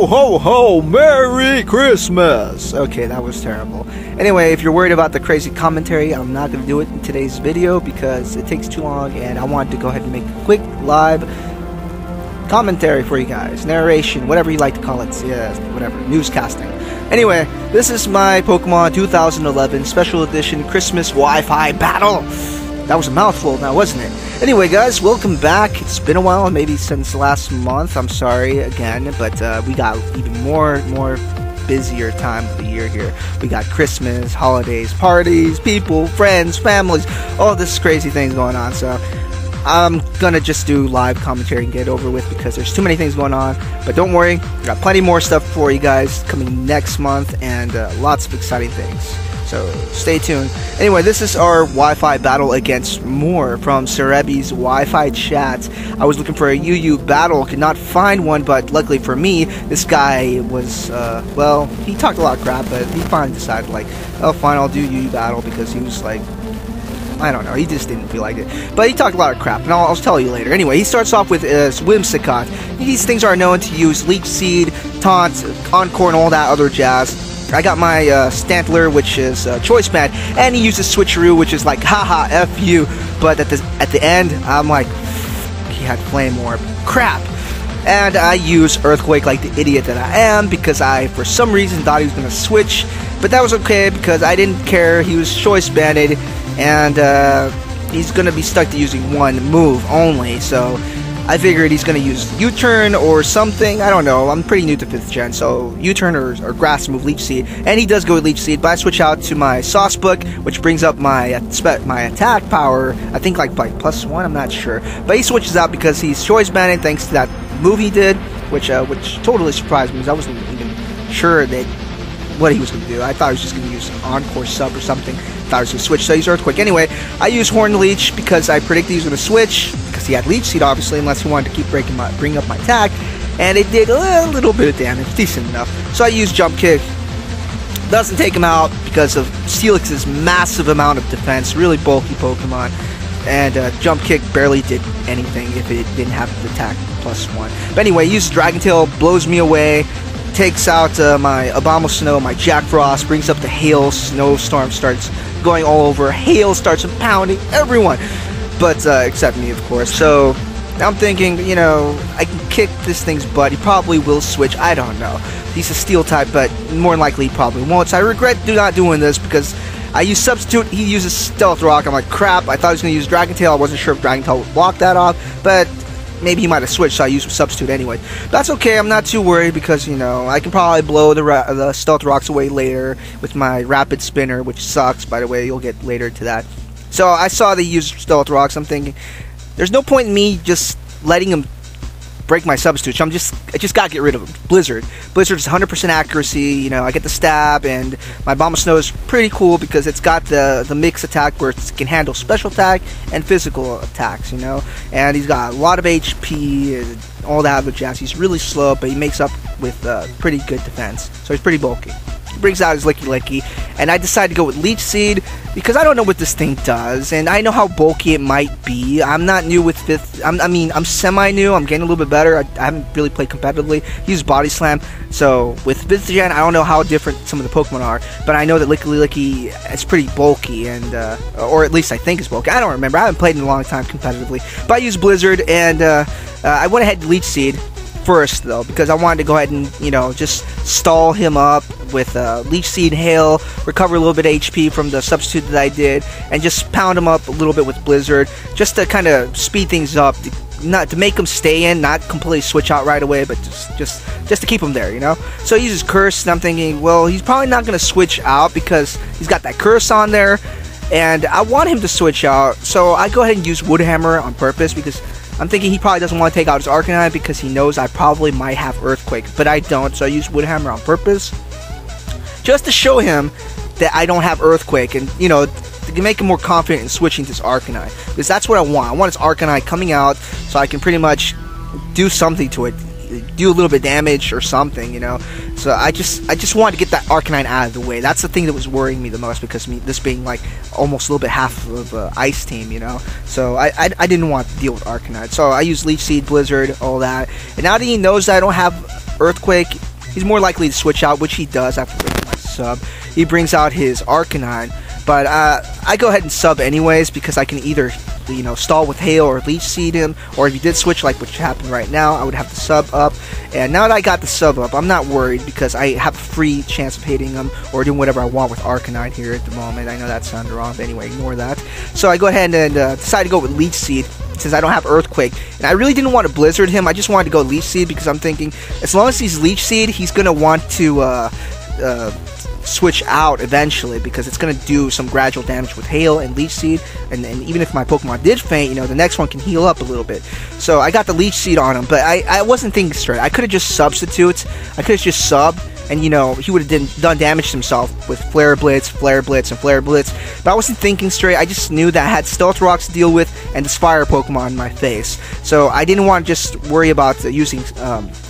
Ho ho ho! Merry Christmas! Okay, that was terrible. Anyway, if you're worried about the crazy commentary, I'm not going to do it in today's video because it takes too long and I wanted to go ahead and make a quick live commentary for you guys. Narration, whatever you like to call it. Yeah, whatever. Newscasting. Anyway, this is my Pokemon 2011 Special Edition Christmas Wi-Fi Battle. That was a mouthful now, wasn't it? Anyway, guys, welcome back. It's been a while, maybe since last month. I'm sorry again, but we got even more busier time of the year here. We got Christmas, holidays, parties, people, friends, families, all this crazy things going on. So I'm gonna just do live commentary and get it over with because there's too many things going on. But don't worry, we got plenty more stuff for you guys coming next month and lots of exciting things. So stay tuned. Anyway, this is our Wi-Fi battle against Moore from Cerebi's Wi-Fi chat. I was looking for a UU battle, could not find one, but luckily for me, this guy was, well, he talked a lot of crap, but he finally decided, like, oh, fine, I'll do UU battle because he was like, I don't know, he just didn't feel like it. But he talked a lot of crap, and I'll tell you later. Anyway, he starts off with Whimsicott. These things are known to use Leech Seed, Taunt, Encore, and all that other jazz. I got my Stantler, which is Choice Band, and he uses Switcheroo, which is like, haha, F you. But at the end, I'm like, he had Flame Orb. Crap. And I use Earthquake like the idiot that I am, because I, for some reason, thought he was going to switch. But that was okay, because I didn't care. He was Choice Banded, and he's going to be stuck to using one move only, so I figured he's going to use U-Turn or something. I don't know. I'm pretty new to 5th gen, so U-Turn or Grass move Leech Seed. And he does go with Leech Seed, but I switch out to my Sauce Book, which brings up my attack power, I think like by +1, I'm not sure. But he switches out because he's Choice Banded thanks to that move he did, which totally surprised me because I wasn't even sure that what he was going to do. I thought he was just going to use an Encore Sub or something. I thought he was going to switch, so he's Earthquake. Anyway, I use Horn Leech because I predicted he was going to switch, because he had Leech Seed, obviously, unless he wanted to keep bring up my attack, and it did a little bit of damage, decent enough. So I use Jump Kick. Doesn't take him out because of Steelix's massive amount of defense, really bulky Pokemon, and Jump Kick barely did anything if it didn't have the attack +1. But anyway, he uses Dragon Tail, blows me away, takes out my Abominable Snow, my Jack Frost, brings up the Hail, Snowstorm starts going all over, Hail starts pounding everyone, but except me, of course. So I'm thinking, you know, I can kick this thing's butt. He probably will switch, I don't know. He's a Steel type, but more than likely he probably won't. So I regret not doing this because I use Substitute, he uses Stealth Rock. I'm like, crap, I thought he was going to use Dragon Tail. I wasn't sure if Dragon Tail would block that off, but maybe he might have switched, so I used Substitute anyway. That's okay, I'm not too worried because, you know, I can probably blow the Stealth Rocks away later with my Rapid Spinner, which sucks, by the way, you'll get later to that. So I saw they used Stealth Rocks, I'm thinking, there's no point in me just letting him break my Substitute, so I just gotta get rid of him. Blizzard. Blizzard's 100% accuracy, you know, I get the stab, and my Bomb of Snow is pretty cool because it's got the mix attack where it can handle special attack and physical attacks, you know, and he's got a lot of HP and all that other jazz. He's really slow, but he makes up with pretty good defense, so he's pretty bulky. He brings out his Licky, and I decided to go with Leech Seed because I don't know what this thing does, and I know how bulky it might be. I'm not new with 5th, I'm semi-new, I'm getting a little bit better. I haven't really played competitively. He used Body Slam, so with 5th gen, I don't know how different some of the Pokemon are, but I know that Licky is pretty bulky, and or at least I think it's bulky. I don't remember, I haven't played in a long time competitively, but I used Blizzard, and I went ahead and Leech Seed first, though, because I wanted to go ahead and, you know, just stall him up with Leech Seed, Hail, recover a little bit of HP from the substitute that I did, and just pound him up a little bit with Blizzard, just to kind of speed things up, not to make him stay in, not completely switch out right away, but just to keep him there, you know. So he uses Curse, and I'm thinking, well, he's probably not going to switch out because he's got that Curse on there, and I want him to switch out, so I go ahead and use Woodhammer on purpose because I'm thinking he probably doesn't want to take out his Arcanine because he knows I probably might have Earthquake, but I don't, so I use Woodhammer on purpose just to show him that I don't have Earthquake, and, you know, to make him more confident in switching to his Arcanine, because that's what I want. I want his Arcanine coming out so I can pretty much do something to it, do a little bit of damage or something, you know. So I just wanted to get that Arcanine out of the way. That's the thing that was worrying me the most, because this being like almost a little bit half of Ice Team, you know. So I didn't want to deal with Arcanine. So I used Leech Seed, Blizzard, all that. And now that he knows that I don't have Earthquake, he's more likely to switch out, which he does after breaking my sub. He brings out his Arcanine, but I go ahead and sub anyways because I can either, you know, stall with Hail or Leech Seed him, or if he did switch like what happened right now, I would have to sub up. And now that I got the sub up, I'm not worried because I have a free chance of hitting him or doing whatever I want with Arcanine here at the moment. I know that sounded wrong, but anyway, ignore that. So I go ahead and decide to go with Leech Seed since I don't have Earthquake. And I really didn't want to Blizzard him, I just wanted to go Leech Seed because I'm thinking as long as he's Leech Seed, he's going to want to switch out eventually because it's going to do some gradual damage with Hail and Leech Seed, and even if my Pokemon did faint, you know, the next one can heal up a little bit. So I got the Leech Seed on him, but I wasn't thinking straight. I could have just substituted. I could have just subbed, and you know, he would have done damage to himself with Flare Blitz, Flare Blitz, and Flare Blitz. But I wasn't thinking straight. I just knew that I had Stealth Rocks to deal with and this Fire Pokemon in my face. So I didn't want to just worry about using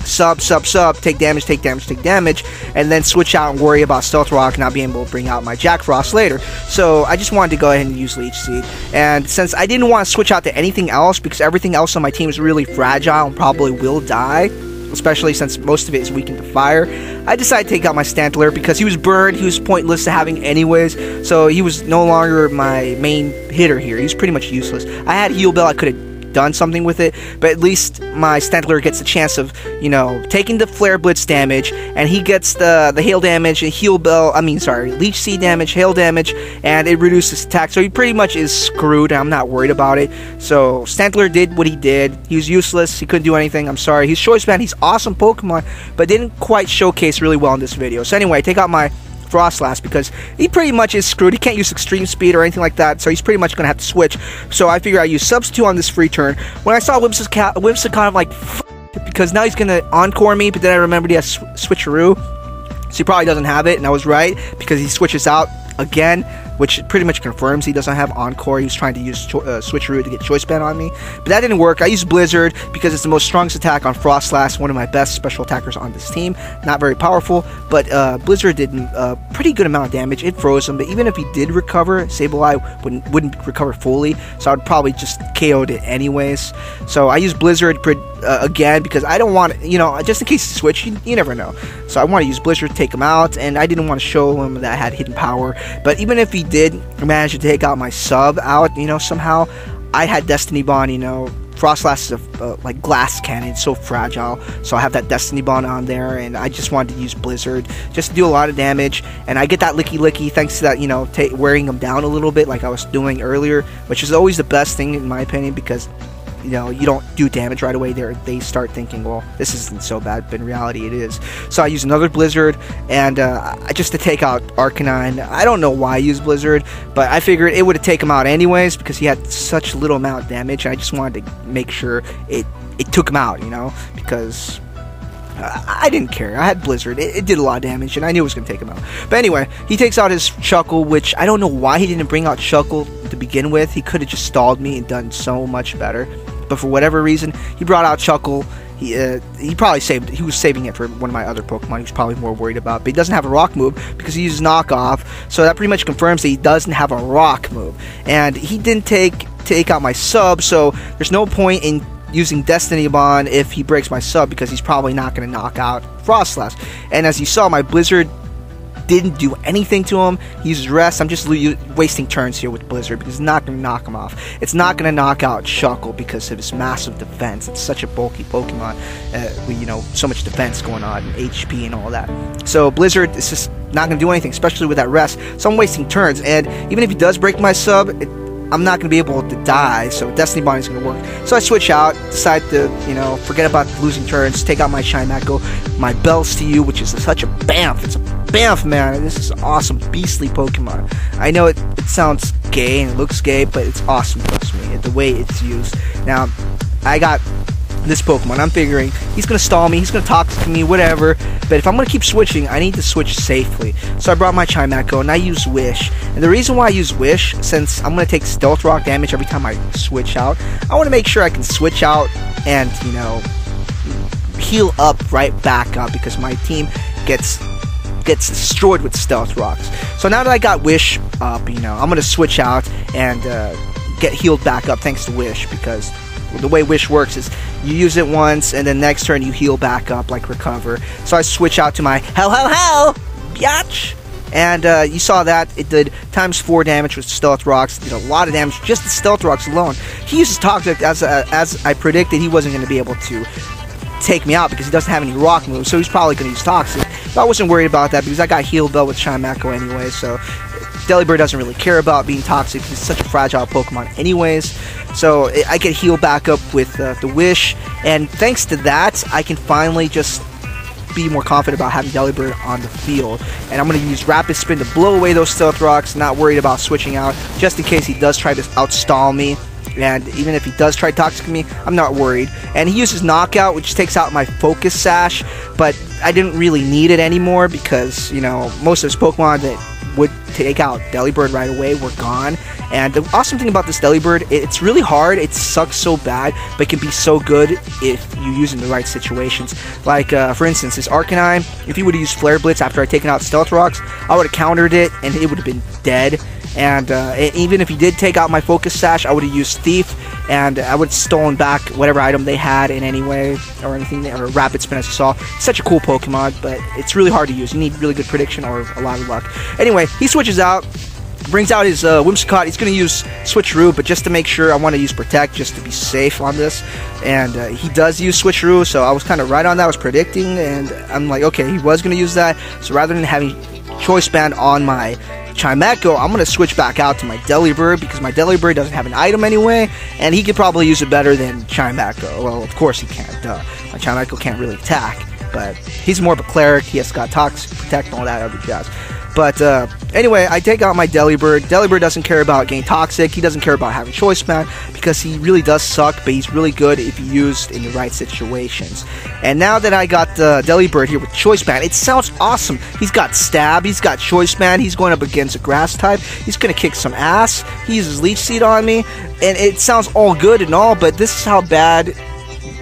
sub, take damage, and then switch out and worry about Stealth Rock not being able to bring out my Jack Frost later. So I just wanted to go ahead and use Leech Seed. And since I didn't want to switch out to anything else because everything else on my team is really fragile and probably will die, especially since most of it is weakened to fire, I decided to take out my Stantler because he was burned, he was pointless to having anyways, so he was no longer my main hitter here. He was pretty much useless. I had Heal Bell, I could have done something with it, but at least my Stantler gets the chance of, you know, taking the Flare Blitz damage, and he gets the Hail damage and Leech Seed damage, Hail damage, and it reduces attack, so he pretty much is screwed, and I'm not worried about it. So Stantler did what he did. He was useless, he couldn't do anything, I'm sorry. He's Choice Band, he's awesome Pokemon, but didn't quite showcase really well in this video. So anyway, take out my Frostlass because he pretty much is screwed. He can't use Extreme Speed or anything like that, so he's pretty much going to have to switch. So I figure I use Substitute on this free turn. When I saw Whimsicott, I'm like, F because now he's going to Encore me, but then I remembered he has Switcheroo, so he probably doesn't have it, and I was right because he switches out again, which pretty much confirms he doesn't have Encore. He was trying to use Switcheroo to get Choice Band on me, but that didn't work. I used Blizzard because it's the most strongest attack on Frostlass, one of my best special attackers on this team. Not very powerful, but Blizzard did a pretty good amount of damage. It froze him, but even if he did recover, Sableye wouldn't recover fully, so I'd probably just KO'd it anyways. So I used Blizzard again because I don't want, you know, just in case he switch, you never know. So I want to use Blizzard to take him out, and I didn't want to show him that I had hidden power. But even if he did manage to take out my sub out, you know, somehow I had Destiny Bond, you know. Frostlass is like glass cannon, it's so fragile, so I have that Destiny Bond on there, and I just wanted to use Blizzard just to do a lot of damage, and I get that Licky thanks to that, you know, wearing him down a little bit like I was doing earlier, which is always the best thing in my opinion because, you know, you don't do damage right away there. They start thinking, well, this isn't so bad, but in reality it is. So I use another Blizzard, and just to take out Arcanine. I don't know why I used Blizzard, but I figured it would have taken him out anyways because he had such little amount of damage. I just wanted to make sure it took him out, you know, because I didn't care. I had Blizzard. It did a lot of damage, and I knew it was going to take him out. But anyway, he takes out his Chuckle, which I don't know why he didn't bring out Chuckle to begin with. He could have just stalled me and done so much better. But for whatever reason, he brought out Chuckle. He probably he was saving it for one of my other Pokemon he was probably more worried about. But he doesn't have a Rock move because he uses Knockoff. So that pretty much confirms that he doesn't have a Rock move. And he didn't take out my sub, so there's no point in using Destiny Bond if he breaks my sub because he's probably not going to knock out Frostlass. And as you saw, my Blizzard didn't do anything to him. He uses Rest. I'm just wasting turns here with Blizzard because it's not going to knock him off. It's not going to knock out Chuckle because of his massive defense. It's such a bulky Pokemon with, you know, so much defense going on, and HP and all that. So Blizzard is just not going to do anything, especially with that Rest. So I'm wasting turns, and even if he does break my sub, I'm not going to be able to die, so Destiny Bond is going to work. So I switch out, decide to, you know, forget about losing turns, take out my Chimecho, my Bells to You, which is such a BAMF. It's a BAMF, man. This is awesome, beastly Pokemon. I know it sounds gay and it looks gay, but it's awesome, trust me, the way it's used. Now, I got this Pokemon. I'm figuring he's going to stall me, he's going to talk to me, whatever, but if I'm going to keep switching, I need to switch safely. So I brought my Chimecho, and I use Wish. And the reason why I use Wish, since I'm going to take Stealth Rock damage every time I switch out, I want to make sure I can switch out and, you know, heal up right back up because my team gets destroyed with Stealth Rocks. So now that I got Wish up, you know, I'm going to switch out and get healed back up thanks to Wish, because the way Wish works is you use it once, and then next turn you heal back up, like recover. So I switch out to my hell, biatch. And you saw that it did ×4 damage with Stealth Rocks. Did a lot of damage just the Stealth Rocks alone. He uses Toxic as I predicted. He wasn't going to be able to take me out because he doesn't have any rock moves, so he's probably going to use Toxic. But I wasn't worried about that because I got Heal Bell with Chime Echo anyway, so Delibird doesn't really care about being toxic. He's such a fragile Pokemon anyways. So I get healed back up with the Wish, and thanks to that, I can finally just be more confident about having Delibird on the field. And I'm going to use Rapid Spin to blow away those Stealth Rocks, not worried about switching out, just in case he does try to outstall me. And even if he does try Toxic me, I'm not worried. And he uses Knockout, which takes out my Focus Sash, but I didn't really need it anymore because, you know, most of his Pokemon that would take out Delibird right away were gone. And the awesome thing about this Delibird, it's really hard, it sucks so bad, but it can be so good if you use it in the right situations. Like, for instance, this Arcanine, if he would have used Flare Blitz after I'd taken out Stealth Rocks, I would have countered it, and it would have been dead. And even if he did take out my Focus Sash, I would have used Thief, and I would have stolen back whatever item they had in any way, or anything, or Rapid Spin as you saw. It's such a cool Pokemon, but it's really hard to use. You need really good prediction or a lot of luck. Anyway, he switches out, brings out his Whimsicott. He's going to use Switcheroo, but just to make sure, I want to use Protect just to be safe on this. And he does use Switcheroo, so I was kind of right on that. I was predicting, and I'm like, okay, he was going to use that. So rather than having Choice Band on my Chimecho, I'm going to switch back out to my Delibird because my Delibird doesn't have an item anyway, and he could probably use it better than Chimecho. Well, of course he can't. My Chimecho can't really attack, but he's more of a cleric. He has got Toxic, Protect, and all that other jazz. But anyway, I take out my Delibird. Delibird doesn't care about getting Toxic. He doesn't care about having Choice Band because he really does suck, but he's really good if used in the right situations. And now that I got Delibird here with Choice Band, it sounds awesome. He's got Stab, he's got Choice Band, he's going up against a Grass type, he's going to kick some ass, he uses Leech Seed on me, and it sounds all good and all, but this is how bad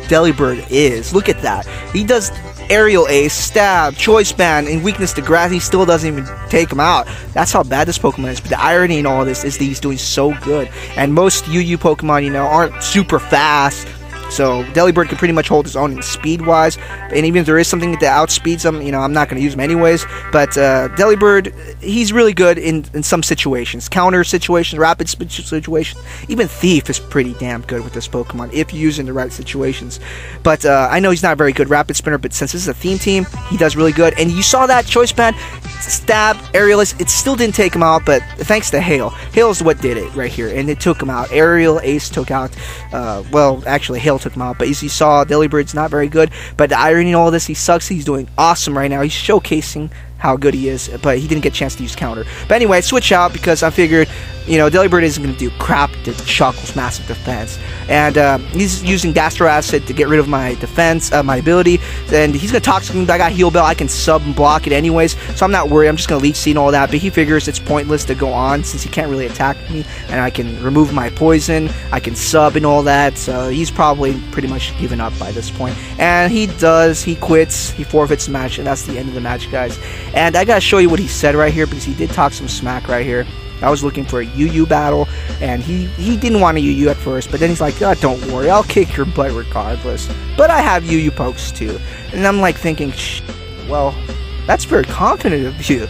Delibird is. Look at that. He does Aerial Ace, Stab, Choice Band, and Weakness to Grass. He still doesn't even take him out. That's how bad this Pokemon is. But the irony in all this is that he's doing so good. And most UU Pokemon, you know, aren't super fast. So Delibird can pretty much hold his own in speed-wise, and even if there is something that outspeeds him, you know, I'm not going to use him anyways. But Delibird, he's really good in some situations, counter situations, rapid situations. Even Thief is pretty damn good with this Pokemon if you use it in the right situations. But I know he's not a very good Rapid Spinner, but since this is a theme team, he does really good. And you saw that Choice Band, Stab, Aerial Ace, it still didn't take him out, but thanks to Hail. Hail is what did it right here, and it took him out. Aerial Ace took out, well, actually Hail took him out, but as you saw, Delibird's not very good. But the irony in all this, he sucks. He's doing awesome right now. He's showcasing how good he is, but he didn't get a chance to use counter. But anyway, I switch out because I figured, you know, Delibird isn't going to do crap to Shuckle's massive defense. And he's using Gastro Acid to get rid of my defense, my ability. And he's going to Toxic me, but I got Heal Bell. I can sub and block it anyways, so I'm not worried. I'm just going to Leech Seed and all that. But he figures it's pointless to go on since he can't really attack me. And I can remove my poison. I can sub and all that. So he's probably pretty much given up by this point. And he does. He quits. He forfeits the match. And that's the end of the match, guys. And I gotta show you what he said right here because he did talk some smack right here. I was looking for a UU battle, and he didn't want a UU at first, but then he's like, oh, don't worry, I'll kick your butt regardless. But I have UU pokes too. And I'm like thinking, well, that's very confident of you.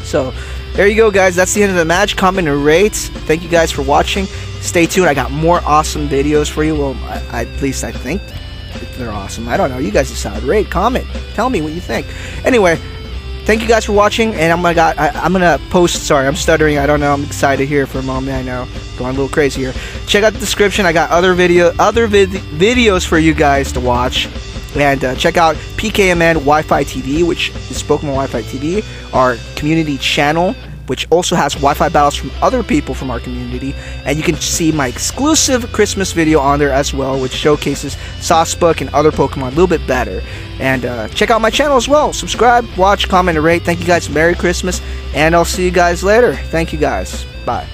So, there you go, guys. That's the end of the match. Comment and rate. Thank you guys for watching. Stay tuned. I got more awesome videos for you. Well, at least I think they're awesome. I don't know. You guys decide. Rate, comment. Tell me what you think. Anyway, thank you guys for watching, and I'm gonna post. Sorry, I'm stuttering. I don't know. I'm excited here for a moment. I know, going a little crazy here. Check out the description. I got other videos for you guys to watch, and check out PkmnWIfiTV, which is Pokemon Wi-Fi TV, our community channel, which also has Wi-Fi battles from other people from our community, and you can see my exclusive Christmas video on there as well, which showcases Saucebook and other Pokemon a little bit better. And check out my channel as well. Subscribe, watch, comment, and rate. Thank you guys. Merry Christmas, and I'll see you guys later. Thank you guys. Bye.